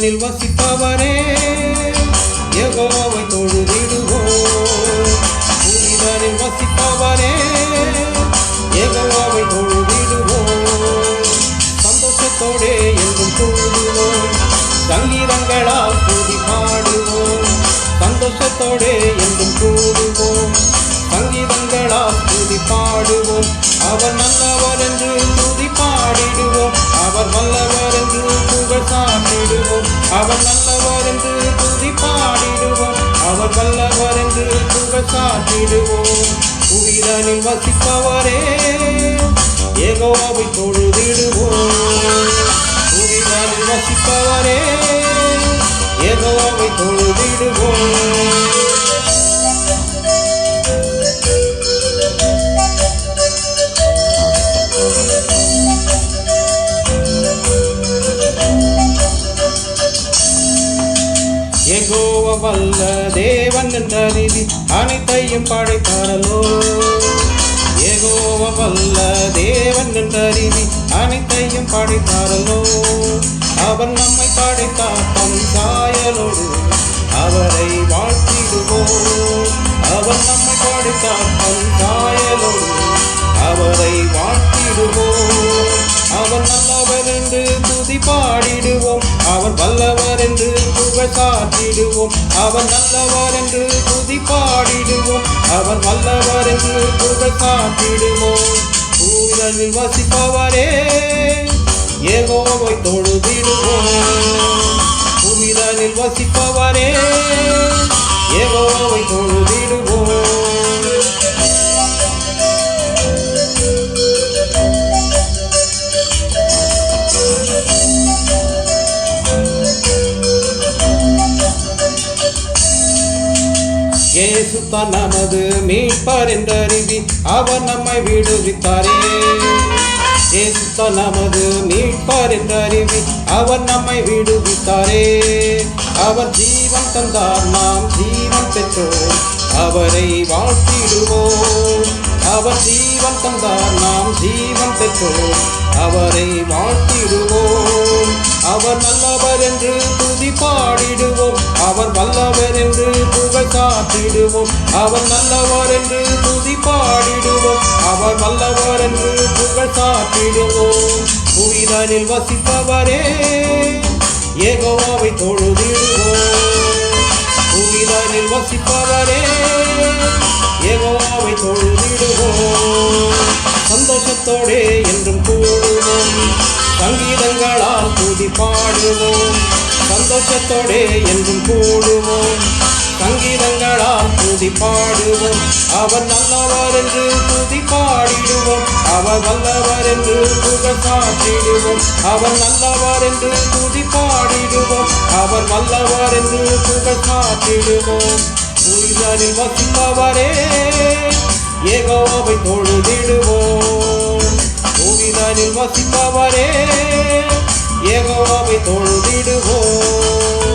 புவிதனில் வசிப்பவரே யெகோவாவை தொழுதிடுவோம். புவிதனில் வசிப்பவரே யெகோவாவை தொழுதிடுவோம். சந்தோஷத்தோடே என்றும் தொழுதுவோம். சங்கீதங்களால் துதி பாடுவோம். சந்தோஷத்தோடே என்றும் கூடுவோம். சங்கீதங்களால் துதி பாடுவோம். அவர் நல்லவர் என்று துதி பாடிடுவோம். அவர் வல்லவர் என்று புகழ் சாட்டிடுவோம். அவர் நல்லவர் என்று துதி பாடிடுவோம். அவர் வல்லவர் என்று புகழ் சாட்டிடுவோம். புவிதனில் வசிப்பவரே யெகோவாவை தொழுதிடுவோம். புவிதனில் வசிப்பவரே யெகோவாவை தொழுதிடுவோம். யெகோவா வல்ல தேவன் என்றறிவி அனைத்தையும் படைத்தாரலோ. யெகோவா வல்ல தேவன் என்றறிவி அனைத்தையும் படைத்தாரலோ. அவர் நம்மை படைத்தார் தம் சாயலோடு அவரை வாழ்த்திடுவோம். அவர் நம்மை படைத்தார் தம் சாயலோடு அவரை வாழ்த்திடுவோம். அவர் நல்லவர் என்று துதி பாடிடுவோம். அவர் வல்லவர் என்று புகழ் சாட்டிடுவோம். அவர் நல்லவர் என்று துதி பாடிடுவோம். அவர் வல்லவர் என்று புகழ் சாட்டிடுவோம். புவிதனில் வசிப்பவரே யெகோவாவை தொழுதிடுவோம். புவிதனில் வசிப்பவரே யெகோவாவை தொழுதிடுவோம். இயேசு தான் நமது மீட்பர் என்றறிவி அவர் நம்மை விடுவித்தாரே. இயேசு தான் நமது மீட்பர் என்றறிவி அவர் நம்மை விடுவித்தாரே. அவர் ஜீவன் தந்தார் நாம் ஜீவன் பெற்றோம். அவரை வாழ்த்திடுவோம். அவர் ஜீவன் தந்தார் நாம் ஜீவன் பெற்றோம். அவரை வாழ்த்திடுவோம். அவர் நல்லவர் என்று துதி பாடிடுவோம். அவர் வல்லவர் என்று புகழ் சாட்டிடுவோம். அவர் நல்லவர் என்று துதி பாடிடுவோம். அவர் வல்லவர் என்று புகழ் சாட்டிடுவோம். புவிதனில் வசிப்பவரே யெகோவாவை தொழுதிடுவோம். புவிதனில் வசிப்பவரே யெகோவாவை தொழுதிடுவோம். சந்தோஷத்தோடே என்றும் கூடுவோம். சங்கீதங்களால் துதி பாடுவோம். சந்தோஷத்தோடே என்றும் கூடுவோம். சங்கீதங்களால் துதி பாடுவோம். அவர் நல்லவர் என்று துதி பாடிடுவோம். அவர் வல்லவர் என்று புகழ் சாட்டிடுவோம். அவர் நல்லவர் என்று துதி பாடிடுவோம். அவர் வல்லவர் என்று புகழ் சாட்டிடுவோம். புவிதனில் வசிப்பவரே யெகோவாவை தொழுதிடுவோம். புவிதனில் வசிப்பவரே யெகோவாவை தொழுதிடுவோம்.